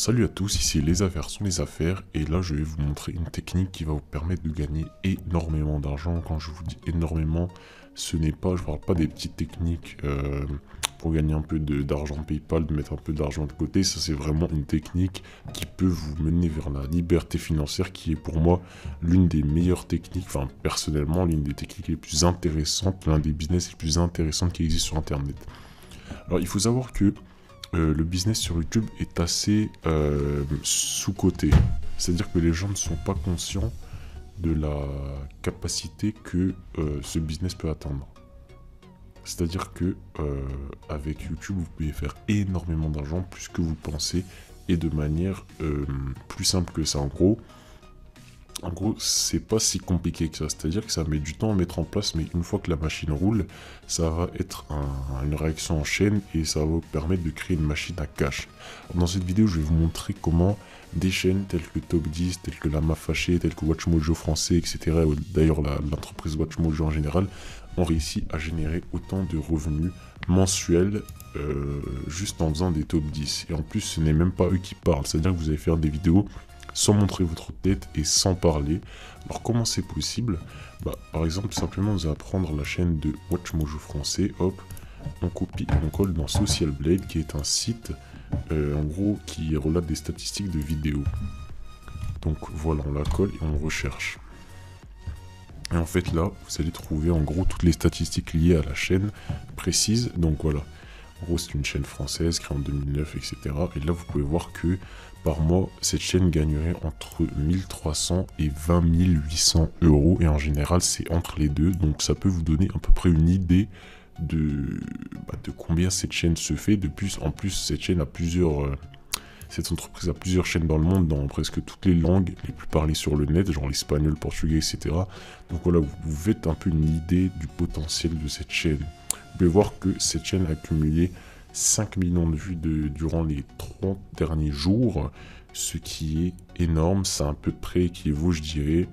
Salut à tous, ici Les Affaires sont les affaires et là je vais vous montrer une technique qui va vous permettre de gagner énormément d'argent. Quand je vous dis énormément, ce n'est pas, je parle pas des petites techniques pour gagner un peu d'argent PayPal, de mettre un peu d'argent de côté. Ça c'est vraiment une technique qui peut vous mener vers la liberté financière, qui est pour moi l'une des meilleures techniques, enfin personnellement l'une des techniques les plus intéressantes, l'un des business les plus intéressants qui existent sur internet. Alors il faut savoir que le business sur YouTube est assez sous-coté. C'est-à-dire que les gens ne sont pas conscients de la capacité que ce business peut atteindre. C'est-à-dire que avec YouTube, vous pouvez faire énormément d'argent plus que vous pensez et de manière plus simple que ça. En gros, c'est pas si compliqué que ça. C'est-à-dire que ça met du temps à mettre en place, mais une fois que la machine roule, ça va être une réaction en chaîne et ça va vous permettre de créer une machine à cash. Dans cette vidéo, je vais vous montrer comment des chaînes telles que Top 10, telles que Lama Fâché, telles que WatchMojo français, etc. D'ailleurs, l'entreprise WatchMojo en général, ont réussi à générer autant de revenus mensuels juste en faisant des Top 10. Et en plus, ce n'est même pas eux qui parlent. C'est-à-dire que vous allez faire des vidéos sans montrer votre tête et sans parler. Alors comment c'est possible? Par exemple, simplement vous allez prendre la chaîne de WatchMojo français, hop, on copie et on colle dans Social Blade, qui est un site en gros qui relate des statistiques de vidéos. Donc voilà, on la colle et on recherche. Et en fait là, vous allez trouver en gros toutes les statistiques liées à la chaîne précise. Donc voilà, en gros c'est une chaîne française créée en 2009, etc. Et là vous pouvez voir que par mois, cette chaîne gagnerait entre 1300 et 20 800 euros. Et en général, c'est entre les deux. Donc ça peut vous donner à peu près une idée de combien cette chaîne se fait. De plus, en plus, cette chaîne a cette entreprise a plusieurs chaînes dans le monde, dans presque toutes les langues les plus parlées sur le net, genre l'espagnol, le portugais, etc. Donc voilà, vous faites un peu une idée du potentiel de cette chaîne. Vous pouvez voir que cette chaîne a accumulé 5 millions de vues durant les 30 derniers jours, ce qui est énorme. Ça à peu près équivaut, je dirais,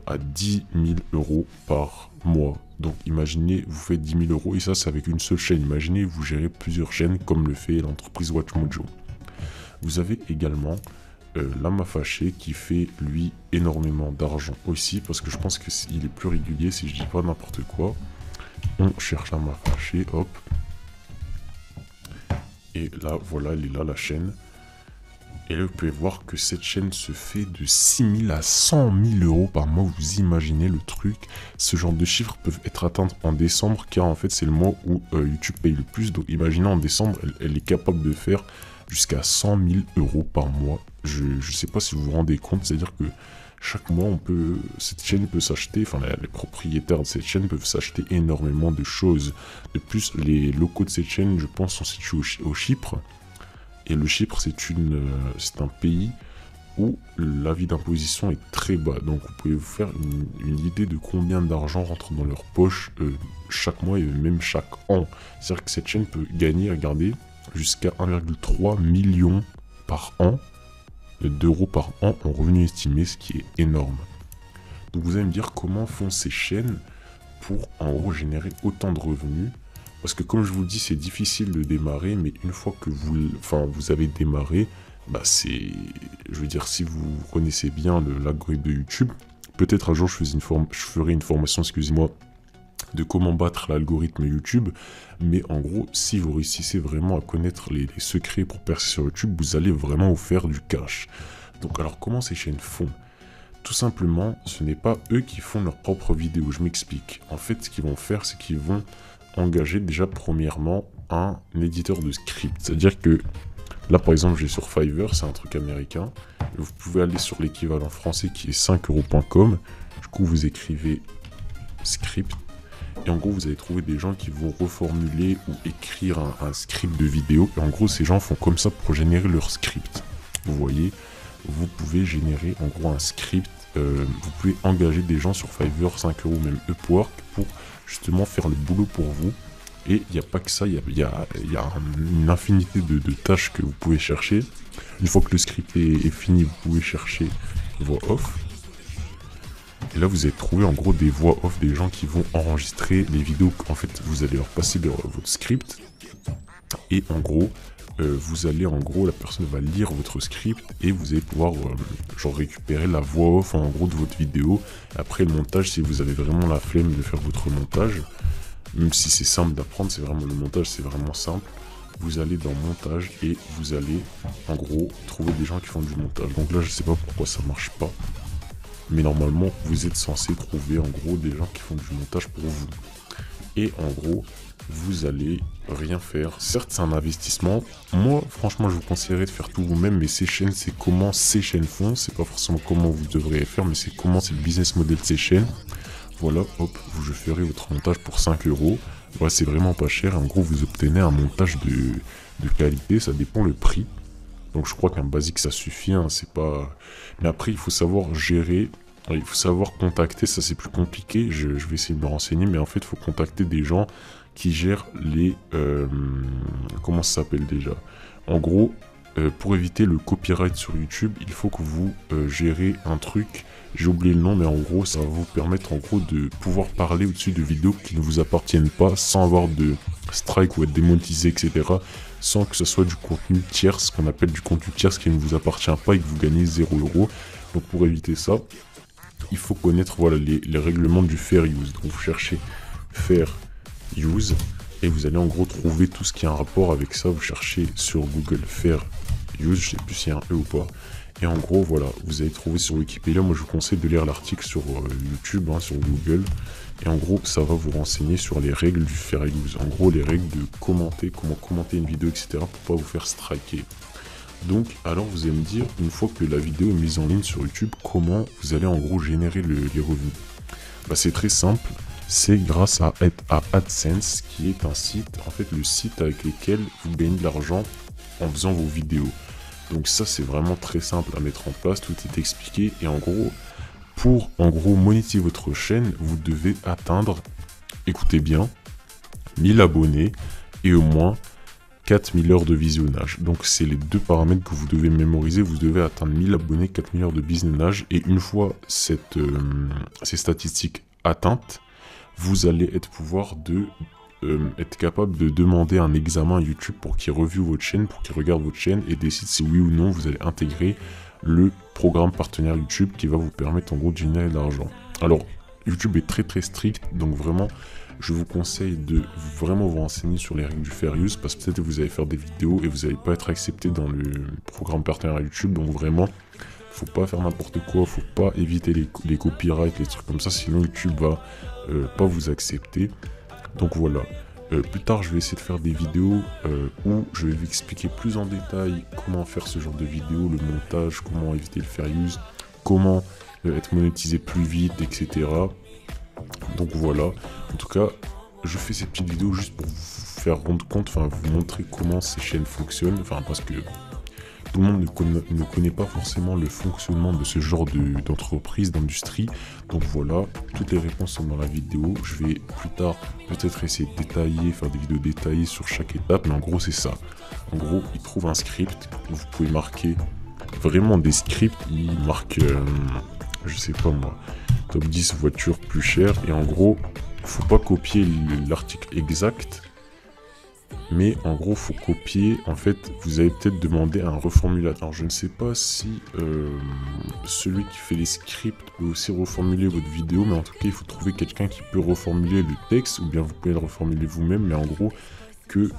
à 10 000 euros par mois. Donc imaginez, vous faites 10 000 euros et ça c'est avec une seule chaîne. Imaginez, vous gérez plusieurs chaînes comme le fait l'entreprise WatchMojo. Vous avez également Lama Fâché qui fait lui énormément d'argent aussi, parce que je pense qu'il est plus régulier si je dis pas n'importe quoi. On cherche Lama Fâché, hop. Et là, voilà, elle est là, la chaîne. Et là, vous pouvez voir que cette chaîne se fait de 6 000 à 100 000 euros par mois. Vous imaginez le truc. Ce genre de chiffres peuvent être atteints en décembre, car en fait, c'est le mois où YouTube paye le plus. Donc, imaginez en décembre, elle est capable de faire jusqu'à 100 000 euros par mois. Je ne sais pas si vous vous rendez compte, c'est-à-dire que chaque mois, cette chaîne peut s'acheter, enfin les propriétaires de cette chaîne peuvent s'acheter énormément de choses. De plus, les locaux de cette chaîne, je pense, sont situés au Chypre. Et le Chypre, c'est un pays où l'avis d'imposition est très bas. Donc vous pouvez vous faire une idée de combien d'argent rentre dans leur poche chaque mois et même chaque an. C'est-à-dire que cette chaîne peut gagner, regardez, jusqu'à 1,3 million par an. D'euros par an en revenu estimé, ce qui est énorme. Donc vous allez me dire comment font ces chaînes pour en gros générer autant de revenus, parce que comme je vous le dis, c'est difficile de démarrer, mais une fois que vous avez démarré, je veux dire, si vous connaissez bien l'algorithme de YouTube, peut-être un jour je ferai une formation, excusez-moi, de comment battre l'algorithme YouTube, mais en gros, si vous réussissez vraiment à connaître les secrets pour percer sur YouTube, vous allez vraiment vous faire du cash. Donc alors comment ces chaînes font? Tout simplement, ce n'est pas eux qui font leurs propres vidéos, je m'explique. En fait, ce qu'ils vont faire, c'est qu'ils vont engager déjà premièrement un éditeur de script. C'est-à-dire que là, par exemple, j'ai sur Fiverr, c'est un truc américain. Vous pouvez aller sur l'équivalent français qui est 5euros.com. Du coup, vous écrivez script. Et en gros, vous allez trouver des gens qui vont reformuler ou écrire un script de vidéo. Et en gros, ces gens font comme ça pour générer leur script. Vous voyez, vous pouvez générer en gros un script. Vous pouvez engager des gens sur Fiverr, 5 euros, même Upwork, pour justement faire le boulot pour vous. Et il n'y a pas que ça, il y a une infinité de tâches que vous pouvez chercher. Une fois que le script est fini, vous pouvez chercher voix off. Et là, vous allez trouver en gros des voix off des gens qui vont enregistrer les vidéos. En fait, vous allez leur passer votre script. Et en gros, vous allez en gros, la personne va lire votre script et vous allez pouvoir genre récupérer la voix off en gros de votre vidéo. Après le montage, si vous avez vraiment la flemme de faire votre montage, même si c'est simple d'apprendre, c'est vraiment le montage, c'est vraiment simple. Vous allez dans montage et vous allez en gros trouver des gens qui font du montage. Donc là je sais pas pourquoi ça marche pas, mais normalement vous êtes censé trouver en gros des gens qui font du montage pour vous. Et en gros vous allez rien faire. Certes c'est un investissement, moi franchement je vous conseillerais de faire tout vous-même, mais ces chaînes, c'est comment ces chaînes font, c'est pas forcément comment vous devriez faire, mais c'est comment c'est le business model de ces chaînes. Voilà, hop, je ferai votre montage pour 5 €. Ouais, c'est vraiment pas cher. En gros, vous obtenez un montage de qualité, ça dépend le prix. Donc je crois qu'un basique ça suffit, hein, c'est pas... Mais après, il faut savoir gérer, il faut savoir contacter, ça c'est plus compliqué, je vais essayer de me renseigner, mais en fait, il faut contacter des gens qui gèrent les... comment ça s'appelle déjà? En gros, pour éviter le copyright sur YouTube, il faut que vous gérez un truc, j'ai oublié le nom, mais en gros, ça va vous permettre en gros de pouvoir parler au-dessus de vidéos qui ne vous appartiennent pas, sans avoir de strike ou être démonétisé, etc. Sans que ce soit du contenu tiers, ce qu'on appelle du contenu tiers qui ne vous appartient pas et que vous gagnez 0 €. Donc pour éviter ça, il faut connaître voilà, les règlements du fair use. Donc vous cherchez fair use et vous allez en gros trouver tout ce qui a un rapport avec ça. Vous cherchez sur Google fair use, je sais plus s'il y a un E ou pas. Et en gros, voilà, vous allez trouver sur Wikipédia. Moi, je vous conseille de lire l'article sur YouTube, hein, sur Google. Et en gros, ça va vous renseigner sur les règles du fair use. En gros, les règles de commenter, comment commenter une vidéo, etc. pour pas vous faire striker. Donc, alors vous allez me dire, une fois que la vidéo est mise en ligne sur YouTube, comment vous allez en gros générer les revenus? Bah, c'est très simple. C'est grâce à AdSense, qui est un site, en fait, le site avec lequel vous gagnez de l'argent en faisant vos vidéos. Donc ça c'est vraiment très simple à mettre en place, tout est expliqué et en gros, pour en gros monétiser votre chaîne, vous devez atteindre, écoutez bien, 1000 abonnés et au moins 4000 heures de visionnage. Donc c'est les deux paramètres que vous devez mémoriser, vous devez atteindre 1000 abonnés, 4000 heures de visionnage et une fois ces statistiques atteintes, vous allez être capable de demander un examen à YouTube pour qu'il review votre chaîne, pour qu'il regarde votre chaîne et décide si oui ou non vous allez intégrer le programme partenaire YouTube qui va vous permettre en gros de générer de l'argent. Alors YouTube est très très strict, donc vraiment je vous conseille de vraiment vous renseigner sur les règles du fair use parce que peut-être que vous allez faire des vidéos et vous n'allez pas être accepté dans le programme partenaire YouTube, donc vraiment faut pas faire n'importe quoi, faut pas éviter les copyrights, les trucs comme ça, sinon YouTube va pas vous accepter. Donc voilà, plus tard je vais essayer de faire des vidéos où je vais vous expliquer plus en détail comment faire ce genre de vidéo, le montage, comment éviter le fair use, comment être monétisé plus vite, etc. Donc voilà, en tout cas, je fais ces petites vidéos juste pour vous faire rendre compte, enfin vous montrer comment ces chaînes fonctionnent, enfin parce que tout le monde ne connaît pas forcément le fonctionnement de ce genre d'entreprise, d'industrie. Donc voilà, toutes les réponses sont dans la vidéo. Je vais plus tard peut-être essayer de détailler, faire des vidéos détaillées sur chaque étape. Mais en gros, c'est ça. En gros, il trouve un script. Vous pouvez marquer vraiment des scripts. Il marque, je sais pas moi, top 10 voitures plus chères. Et en gros, faut pas copier l'article exact. Mais en gros, faut copier. En fait, vous allez peut-être demander à un reformulateur. Je ne sais pas si celui qui fait les scripts peut aussi reformuler votre vidéo, mais en tout cas, il faut trouver quelqu'un qui peut reformuler le texte, ou bien vous pouvez le reformuler vous-même, mais en gros, que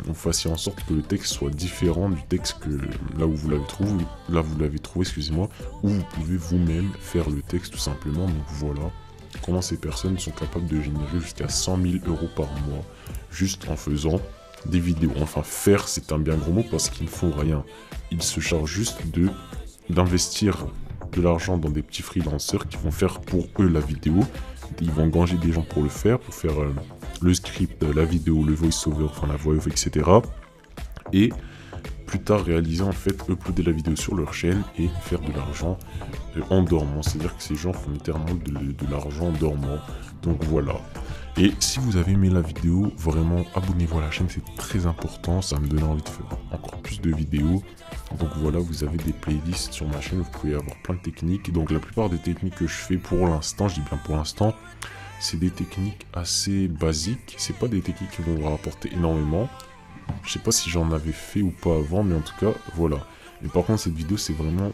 vous fassiez en sorte que le texte soit différent du texte que là où vous l'avez trouvé, excusez-moi, ou vous pouvez vous-même faire le texte tout simplement. Donc voilà comment ces personnes sont capables de générer jusqu'à 100 000 € par mois juste en faisant des vidéos. Enfin, faire, c'est un bien gros mot parce qu'ils ne font rien. Ils se chargent juste d'investir de l'argent dans des petits freelancers qui vont faire pour eux la vidéo. Ils vont engager des gens pour le faire, pour faire le script, la vidéo, le voice-over, enfin la voix off, etc. Et plus tard réaliser en fait, uploader la vidéo sur leur chaîne et faire de l'argent en dormant. C'est-à-dire que ces gens font littéralement de l'argent en dormant. Donc voilà. Et si vous avez aimé la vidéo, vraiment abonnez-vous à la chaîne, c'est très important. Ça me donne envie de faire encore plus de vidéos. Donc voilà, vous avez des playlists sur ma chaîne, vous pouvez avoir plein de techniques. Donc la plupart des techniques que je fais pour l'instant, je dis bien pour l'instant, c'est des techniques assez basiques. C'est pas des techniques qui vont vous rapporter énormément. Je sais pas si j'en avais fait ou pas avant, mais en tout cas, voilà. Mais par contre, cette vidéo, c'est vraiment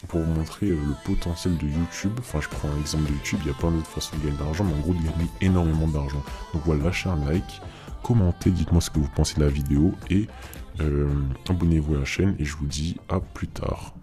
pour vous montrer le potentiel de YouTube. Enfin, je prends un exemple de YouTube, il y a plein d'autres façons de gagner de l'argent, mais en gros, de gagner énormément d'argent. Donc voilà, lâchez un like, commentez, dites-moi ce que vous pensez de la vidéo, et abonnez-vous à la chaîne, et je vous dis à plus tard.